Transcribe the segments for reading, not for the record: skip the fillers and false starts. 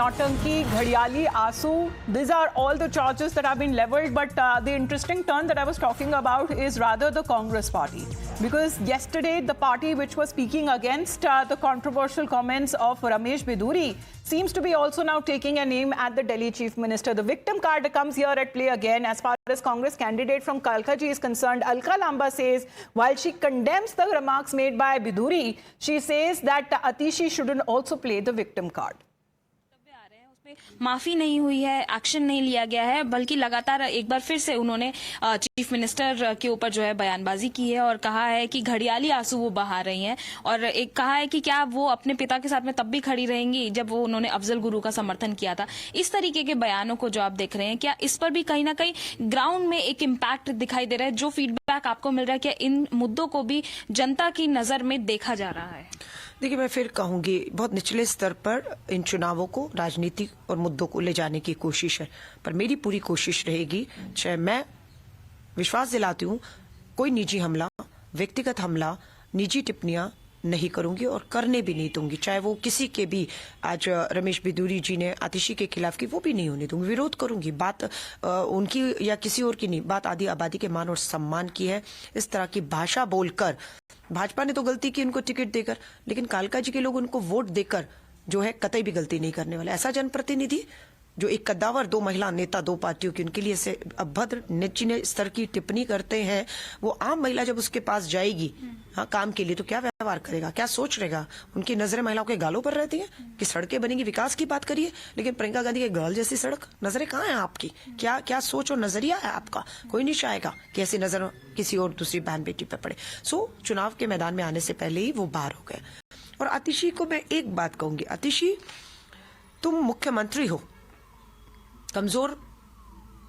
Nautanki, Ghadiali, Asu. These are all the charges that have been leveled. But the interesting turn that I was talking about is rather the Congress party. Because yesterday, the party which was speaking against the controversial comments of Ramesh Biduri seems to be also now taking an aim at the Delhi Chief Minister. The victim card comes here at play again. As far as Congress candidate from Kalkaji is concerned, Alka Lamba says, while she condemns the remarks made by Biduri, she says that Atishi shouldn't also play the victim card. माफी नहीं हुई है, action नहीं लिया गया है, बल्कि लगातार एक बार फिर से उन्होंने चीफ मिनिस्टर के ऊपर जो है बयानबाजी की है और कहा है कि घड़ियाली आंसू वो बहा रही हैं और एक कहा है कि क्या वो अपने पिता के साथ में तब भी खड़ी रहेंगी जब वो उन्होंने अफजल गुरु का समर्थन किया था। इस तरीके के बयानों को जो आप देख रहे हैं, क्या इस पर भी कहीं ना कहीं ग्राउंड में एक इम्पैक्ट दिखाई दे रहा है? जो फीडबैक आपको मिल रहा है, क्या इन मुद्दों को भी जनता की नजर में देखा जा रहा है? देखिए, मैं फिर कहूंगी, बहुत निचले स्तर पर इन चुनावों को राजनीति और मुद्दों को ले जाने की कोशिश है, पर मेरी पूरी कोशिश रहेगी, चाहे मैं विश्वास दिलाती हूं, कोई निजी हमला, व्यक्तिगत हमला, निजी टिप्पणियां नहीं करूंगी और करने भी नहीं दूंगी। चाहे वो किसी के भी, आज रमेश बिदूरी जी ने आतिशी के खिलाफ की, वो भी नहीं होने दूंगी। विरोध करूंगी, बात उनकी या किसी और की नहीं, बात आदि आबादी के मान और सम्मान की है। इस तरह की भाषा बोलकर, भाजपा ने तो गलती की उनको टिकट देकर, लेकिन कालका जी के लोग उनको वोट देकर जो है कतई भी गलती नहीं करने वाले। ऐसा जनप्रतिनिधि जो एक कद्दावर, दो महिला नेता, दो पार्टियों की, उनके लिए से अभद्र निचले स्तर की टिप्पणी करते हैं, वो आम महिला जब उसके पास जाएगी काम के लिए, तो क्या व्यवहार करेगा, क्या सोच रहेगा? उनकी नजरें महिलाओं के गालों पर रहती हैं कि सड़कें बनेंगी, विकास की बात करिए, लेकिन प्रियंका गांधी के गर्ल जैसी सड़क, नजरें कहाँ हैं आपकी? क्या क्या सोच और नजरिया है आपका? कोई नहीं चाहेगा कि ऐसी नजर किसी और दूसरी बहन बेटी पे पड़े। सो चुनाव के मैदान में आने से पहले ही वो बाहर हो गए। और आतिशी को मैं एक बात कहूंगी, आतिशी, तुम मुख्यमंत्री हो, कमजोर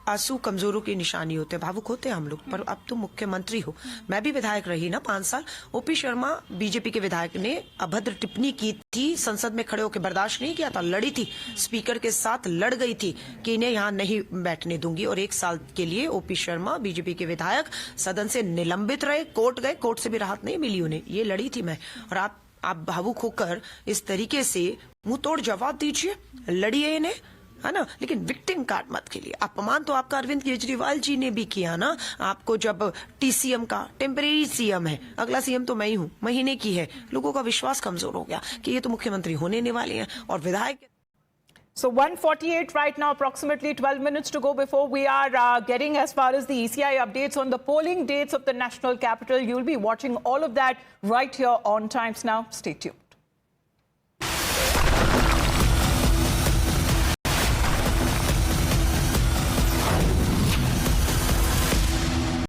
आंसू कमजोरों की निशानी होते हैं, भावुक होते हैं हम लोग, पर अब तुम मुख्यमंत्री हो। मैं भी विधायक रही ना 5 साल। ओपी शर्मा बीजेपी के विधायक ने अभद्र टिप्पणी की थी, संसद में खड़े होकर बर्दाश्त नहीं किया था, लड़ी थी, स्पीकर के साथ लड़ गई थी कि इन्हें यहाँ नहीं बैठने दूंगी, और 1 साल के लिए ओपी शर्मा बीजेपी के विधायक सदन से निलंबित रहे, कोर्ट गए, कोर्ट से भी राहत नहीं मिली उन्हें। ये लड़ी थी मैं। और आप भावुक होकर इस तरीके से मुंह तोड़ जवाब दीजिए, लड़िए इन्हें, है ना, लेकिन विक्टिम कार्ड मत के लिए। अपमान तो आपका अरविंद केजरीवाल जी ने भी किया ना, आपको जब टीसीएम का टेम्परेरी सीएम है, अगला सीएम तो मैं ही हूं, महीने की है, लोगों का विश्वास कमजोर हो गया कि ये तो मुख्यमंत्री होने वाले हैं और विधायक। So 1:48 right now, approximately 12 minutes to go before we are getting as far as the ECI updates on the polling dates of the national capital. You'll be watching all of that right here on Times Now. Stay tuned.